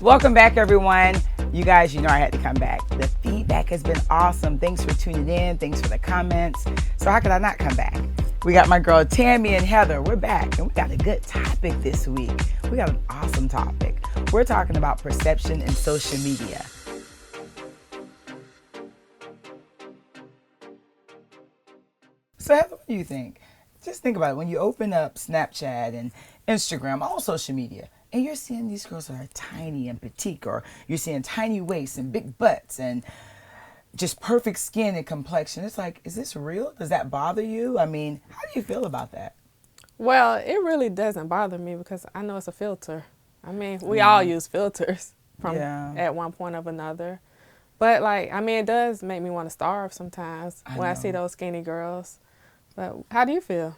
Welcome back, everyone. You guys, you know I had to come back. The feedback has been awesome. Thanks for tuning in. Thanks for the comments. So how could I not come back? We got my girl Tammy and Heather. We're back, and we got a good topic this week. We got an awesome topic. We're talking about perception in social media. So Heather, what do you think? Just think about it. When you open up Snapchat and Instagram, all social media, and you're seeing these girls that are tiny and petite, or you're seeing tiny waists and big butts and just perfect skin and complexion. It's like, is this real? Does that bother you? I mean, how do you feel about that? Well, it really doesn't bother me because I know it's a filter. I mean, we all use filters from at one point or another. But like, I mean, it does make me want to starve sometimes when I see those skinny girls. But how do you feel?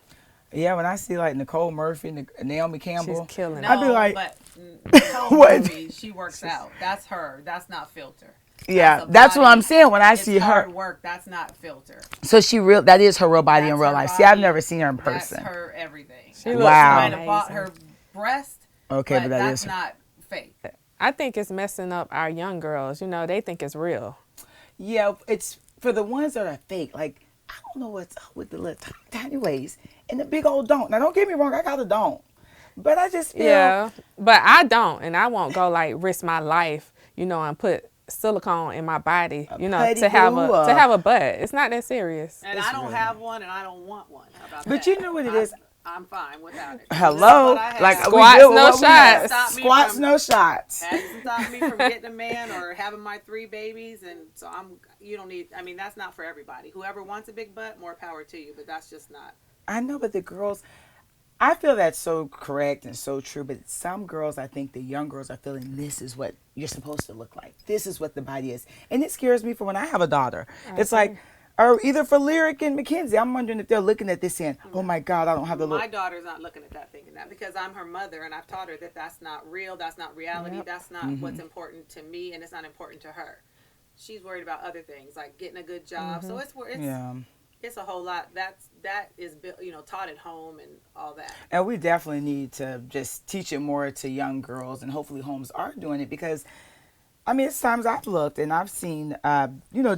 Yeah, when I see like Nicole Murphy and Naomi Campbell, she's killing it. I'd be like, but Nicole Murphy, she works out. That's her. That's not filter. Yeah, that's what I'm saying. When I see her hard work, that's not filter. So that is her real body in real life. See, I've never seen her in person. That's her everything. She looks might have bought her breast. Okay, but that's not fake. I think it's messing up our young girls. You know, they think it's real. Yeah, it's for the ones that are fake. Like, I don't know what's up with the little tiny waist and the big old don't. Now, don't get me wrong, I got a don't. But I just feel... Yeah, but I don't, and I won't go like risk my life, you know, and put silicone in my body, you know, to have a butt. It's not that serious. And I don't have one, and I don't want one. How about but that? you know what it is? I'm fine without it. Hello, like squats, no shots. Squats, no shots. Hasn't stopped me from getting a man or having my 3 babies, and so you don't need. I mean, that's not for everybody. Whoever wants a big butt, more power to you. But that's just not. I know, but the girls, I feel that's so correct and so true. But some girls, I think the young girls are feeling this is what you're supposed to look like. This is what the body is, and it scares me for when I have a daughter. It's like. Or either for Lyric and Mackenzie, I'm wondering if they're looking at this saying, "Oh my God, I don't have the look." My daughter's not looking at that thinking that because I'm her mother and I've taught her that that's not real, that's not reality, that's not what's important to me, and it's not important to her. She's worried about other things like getting a good job. So it's a whole lot. That is taught at home and all that. And we definitely need to just teach it more to young girls, and hopefully homes are doing it because. I mean, it's times I've looked and I've seen,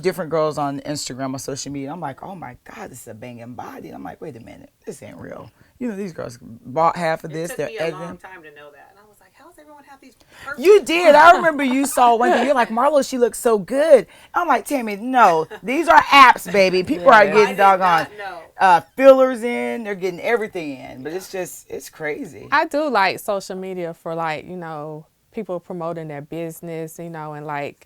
different girls on Instagram or social media. I'm like, oh my God, this is a banging body. And I'm like, wait a minute, this ain't real. You know, these girls bought half of this. It took me a long time to know that. And I was like, how does everyone have these perfect... You did. I remember you saw one thing. You're like, Marlo, she looks so good. I'm like, Tammy, no, these are apps, baby. People are getting doggone fillers in. They're getting everything in. But it's crazy. I do like social media for like, people promoting their business, and like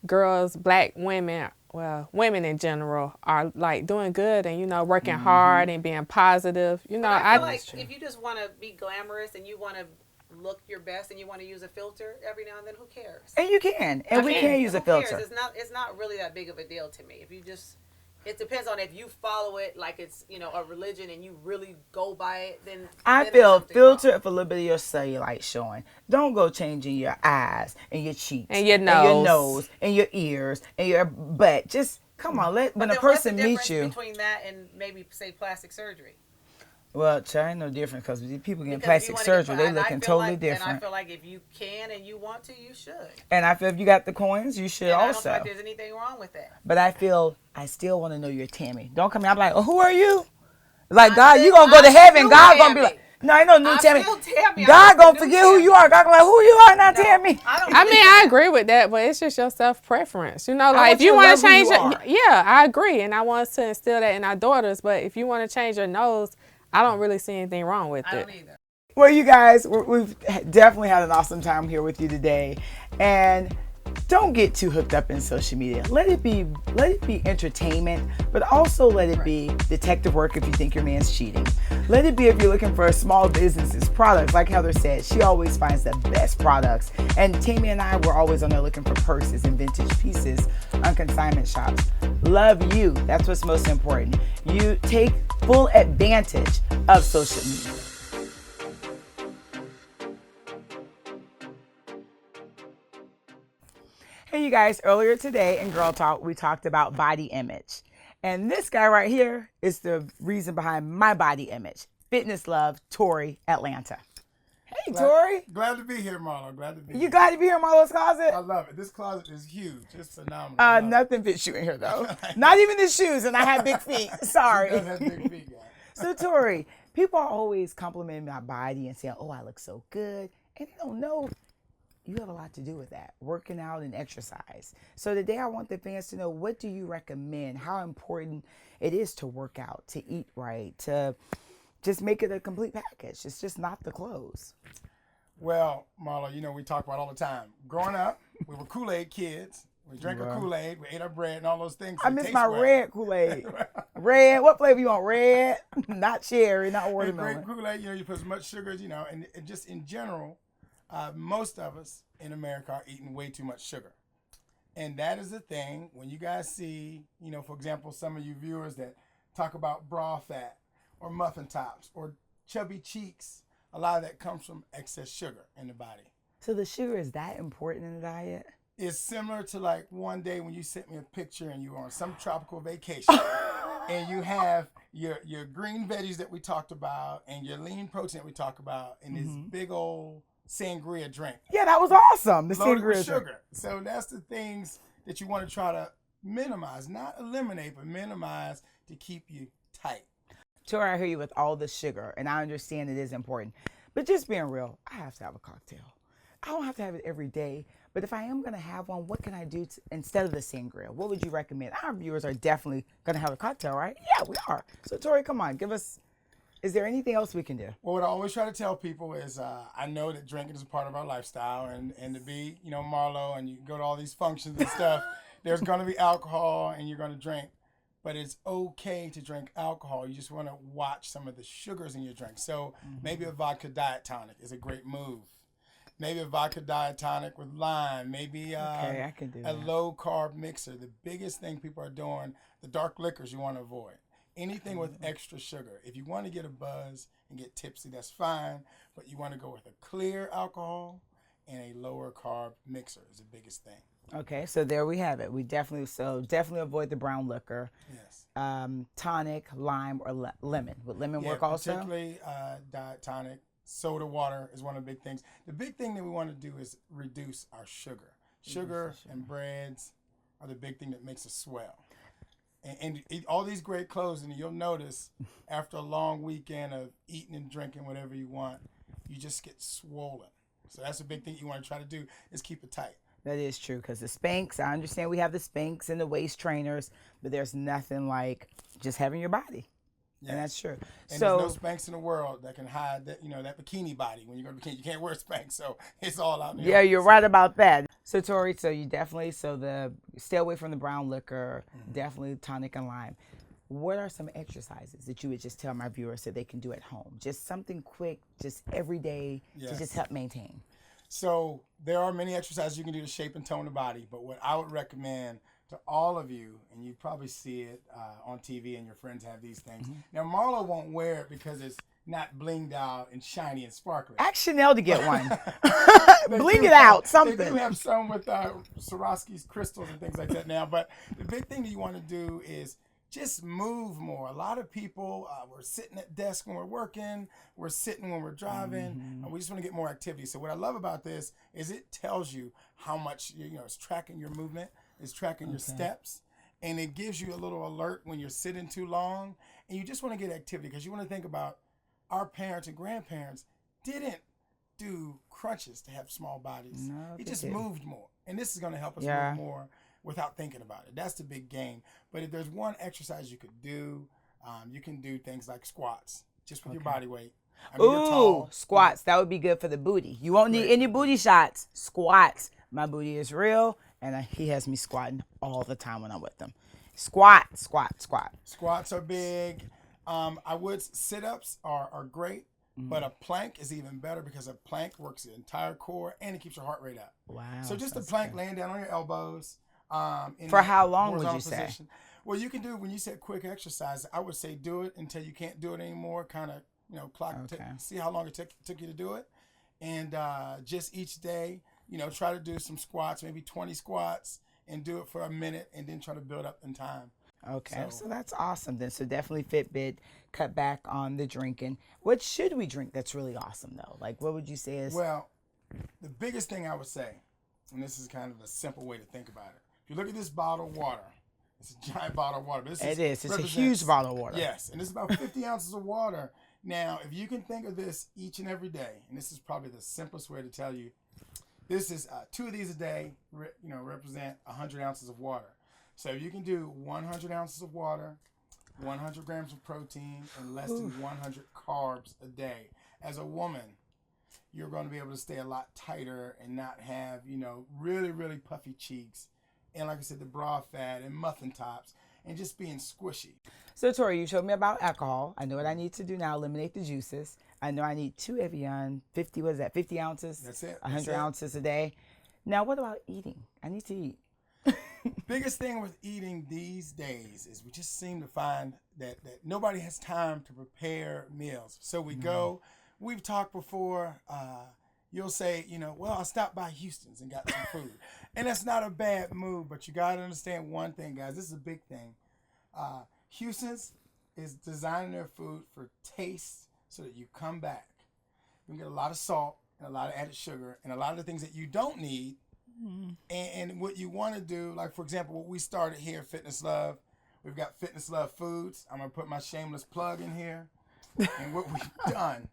girls, black women, well, women in general are like doing good and, working hard and being positive. I feel like if you just want to be glamorous and you want to look your best and you want to use a filter every now and then, who cares? And you can. And we can use a filter. It's not really that big of a deal to me. If you just... It depends on if you follow it like it's, a religion and you really go by it, then... I feel filter if a little bit of your cellulite showing. Don't go changing your eyes and your cheeks. And your nose. And your ears and your butt. Just, come on, when a person meets you... What's the difference between that and maybe, say, plastic surgery? Well, I ain't no different because people getting plastic surgery, they looking totally different. And I feel like if you can and you want to, you should. And I feel if you got the coins, you should also. I don't feel like there's anything wrong with that. But I still want to know you're Tammy. Don't come here. I'm like, oh, who are you? Like, God, you going to go to heaven. God going to be like, no, I know new Tammy. God going to forget who you are. God going to be like, who you are, not Tammy. I agree with that, but it's just your self-preference. Like, if you want to change it, yeah, I agree. And I want us to instill that in our daughters. But if you want to change your nose, I don't really see anything wrong with it. I don't either. Well, you guys, we've definitely had an awesome time here with you today. And don't get too hooked up in social media. Let it be entertainment, but also let it be detective work if you think your man's cheating. Let it be if you're looking for small businesses, products. Like Heather said, she always finds the best products. And Tammy and I were always on there looking for purses and vintage pieces on consignment shops. Love you. That's what's most important. You take full advantage of social media. Hey, you guys, earlier today in Girl Talk, we talked about body image. And this guy right here is the reason behind my body image. Fitness Love, Tori, Atlanta. Hey, Tori. Glad to be here, Marlo. Glad to be here. You glad to be here in Marlo's closet? I love it. This closet is huge. It's phenomenal. Nothing fits you in here, though. Not even the shoes, and I have big feet. Sorry. She does have big feet, guys. So, Tori, people are always complimenting my body and saying, oh, I look so good. And they don't know you have a lot to do with that, working out and exercise. So today I want the fans to know, what do you recommend? How important it is to work out, to eat right, to just make it a complete package. It's just not the clothes. Well, Marlo, we talk about all the time. Growing up, we were Kool-Aid kids. We drank our Kool-Aid. We ate our bread and all those things. I miss my red Kool-Aid. Red. What flavor you want? Red. Not cherry. Not watermelon. Grape Kool-Aid, you put as much sugars, and just in general, most of us in America are eating way too much sugar. And that is the thing. When you guys see, for example, some of you viewers that talk about bra fat or muffin tops or chubby cheeks, a lot of that comes from excess sugar in the body. So the sugar is that important in the diet? It's similar to like one day when you sent me a picture and you were on some tropical vacation and you have your green veggies that we talked about and your lean protein that we talked about and this big old sangria drink. Yeah, that was awesome. The loaded sangria with sugar. drink. So that's the things that you want to try to minimize, not eliminate, but minimize to keep you tight. Tori, I hear you with all the sugar, and I understand it is important. But just being real, I have to have a cocktail. I don't have to have it every day, but if I am going to have one, what can I do instead of the sangria? What would you recommend? Our viewers are definitely going to have a cocktail, right? Yeah, we are. So, Tori, come on, give us, is there anything else we can do? Well, what I always try to tell people is I know that drinking is a part of our lifestyle, and to be, Marlo, and you go to all these functions and stuff, there's going to be alcohol and you're going to drink. But it's okay to drink alcohol. You just want to watch some of the sugars in your drink. So maybe a vodka diet tonic is a great move. Maybe a vodka diet tonic with lime. Maybe I can do a that. low carb mixer. The biggest thing people are doing, the dark liquors you want to avoid. Anything with extra sugar. If you want to get a buzz and get tipsy, that's fine. But you want to go with a clear alcohol and a lower carb mixer is the biggest thing. Okay, so there we have it. We definitely avoid the brown liquor. Yes. Tonic, lime, or lemon. Would lemon work also? Particularly diet tonic. Soda water is one of the big things. The big thing that we want to do is reduce our sugar. Sugar and breads are the big thing that makes us swell. And eat all these great clothes, and you'll notice after a long weekend of eating and drinking whatever you want, you just get swollen. So that's a big thing you want to try to do is keep it tight. That is true, because the Spanx, I understand we have the Spanx and the waist trainers, but there's nothing like just having your body. Yes. And that's true. And so there's no Spanx in the world that can hide that, that bikini body. When you go to bikini, you can't wear Spanx, so it's all out there. Yeah, you're right about that. So Tori, stay away from the brown liquor, definitely tonic and lime. What are some exercises that you would just tell my viewers that they can do at home? Just something quick, just every day to just help maintain. So there are many exercises you can do to shape and tone the body, but what I would recommend to all of you, and you probably see it on TV and your friends have these things. Now, Marlo won't wear it because it's not blinged out and shiny and sparkly. Ask Chanel to get one. Bling it out, something. They do have some with Swarovski's crystals and things like that now, but the big thing that you want to do is just move more. A lot of people, we're sitting at desks when we're working, we're sitting when we're driving, and we just want to get more activity. So what I love about this is it tells you how much, it's tracking your movement, it's tracking your steps, and it gives you a little alert when you're sitting too long, and you just want to get activity because you want to think about our parents and grandparents didn't do crunches to have small bodies. No, they just moved more, and this is going to help us move more without thinking about it. That's the big game. But if there's one exercise you could do, you can do things like squats, just with your body weight. I mean, you're tall. Squats. That would be good for the booty. You won't need any booty shots. Squats. My booty is real, and he has me squatting all the time when I'm with him. Squat, squat, squat. Squats are big. Sit-ups are great, but a plank is even better because a plank works the entire core, and it keeps your heart rate up. Wow. So just a plank laying down on your elbows. For how long would you say? Well, you can do, when you said quick exercise, I would say do it until you can't do it anymore. Kind of, clock, see how long it took you to do it. And just each day, try to do some squats, maybe 20 squats, and do it for a minute, and then try to build up in time. Okay, so that's awesome then. So definitely Fitbit, cut back on the drinking. What should we drink that's really awesome though? Like what would you say is... Well, the biggest thing I would say, and this is kind of a simple way to think about it. If you look at this bottle of water, it's a giant bottle of water. But it's a huge bottle of water. Yes, and it's about 50 ounces of water. Now, if you can think of this each and every day, and this is probably the simplest way to tell you, this is 2 of these a day, represent 100 ounces of water. So if you can do 100 ounces of water, 100 grams of protein, and less than 100 carbs a day, as a woman, you're going to be able to stay a lot tighter and not have, really, really puffy cheeks. And like I said, the bra fat and muffin tops and just being squishy. So Tori, you showed me about alcohol. I know what I need to do now, eliminate the juices. I know I need 2 Evian, 50 ounces? That's it. 100 ounces a day. Now what about eating? I need to eat. Biggest thing with eating these days is we just seem to find that nobody has time to prepare meals. So we go, we've talked before, you'll say, well, I stopped by Houston's and got some food. And that's not a bad move, but you got to understand one thing, guys. This is a big thing. Houston's is designing their food for taste so that you come back. You can get a lot of salt and a lot of added sugar and a lot of the things that you don't need. And what you want to do, like, for example, what we started here, Fitness Love, we've got Fitness Love Foods. I'm going to put my shameless plug in here. And what we've done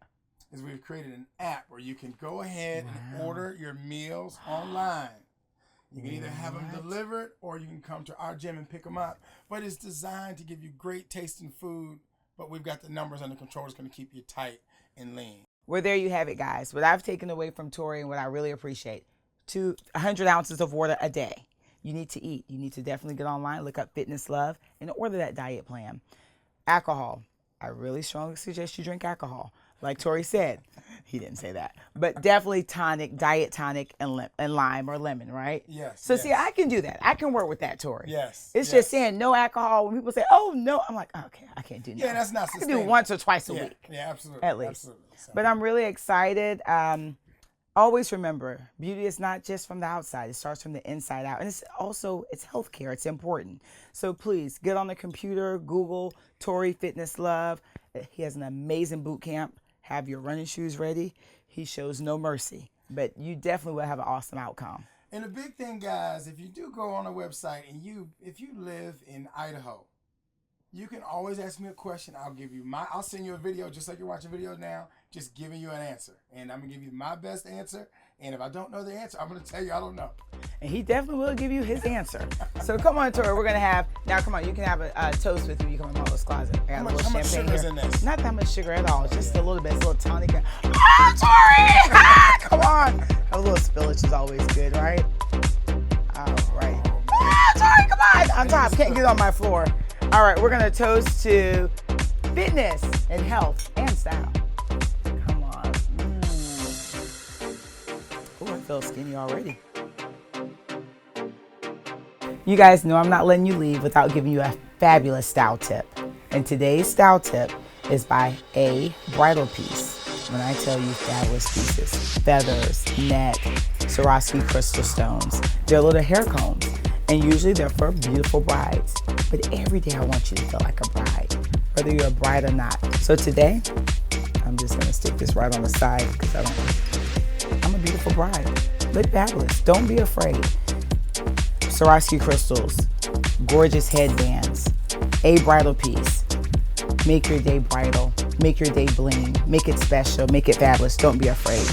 is we've created an app where you can go ahead and order your meals online. You can either have them delivered or you can come to our gym and pick them up. But it's designed to give you great tasting food, but we've got the numbers under control. It's going to keep you tight and lean. Well, there you have it, guys. What I've taken away from Tori and what I really appreciate, 100 ounces of water a day. You need to eat. You need to definitely get online, look up Fitness Love, and order that diet plan. Alcohol. I really strongly suggest you drink alcohol. Like Tori said, he didn't say that, but definitely tonic, diet tonic, and lime or lemon, right? Yes. So see, I can do that. I can work with that, Tori. Yes. It's just saying no alcohol. When people say, "Oh no," I'm like, okay, I can't do that. Yeah, that's not I can do once or twice a week. Yeah, absolutely. At least. Absolutely. So. But I'm really excited. Always remember, beauty is not just from the outside. It starts from the inside out. And it's healthcare. It's important. So please get on the computer, Google Tori Fitness Love. He has an amazing boot camp. Have your running shoes ready. He shows no mercy, but you definitely will have an awesome outcome. And the big thing, guys, if you do go on a website and if you live in Idaho, you can always ask me a question. I'll send you a video just like you're watching videos now, just giving you an answer. And I'm going to give you my best answer. And if I don't know the answer, I'm going to tell you I don't know. And he definitely will give you his answer. So come on, Tori, we're going to have, now come on, you can have a toast with you come in Marlo's closet. I got a little much champagne sugar is here. in this? Not that much sugar at all, just a little bit, it's a little tonic. Tori! Come on. A little spillage is always good, right? All right. Tori, come on. On top, can't get on my floor. All right, we're going to toast to fitness and health and style. Come on. Oh, I feel skinny already. You guys know I'm not letting you leave without giving you a fabulous style tip. And today's style tip is by a bridal piece. When I tell you fabulous pieces, feathers, net, Swarovski crystal stones, they're little hair combs. And usually they're for beautiful brides. But every day I want you to feel like a bride, whether you're a bride or not. So today, I'm just gonna stick this right on the side because I'm a beautiful bride. Look fabulous, don't be afraid. Swarovski crystals, gorgeous headbands, a bridal piece. Make your day bridal, make your day bling, make it special, make it fabulous, don't be afraid.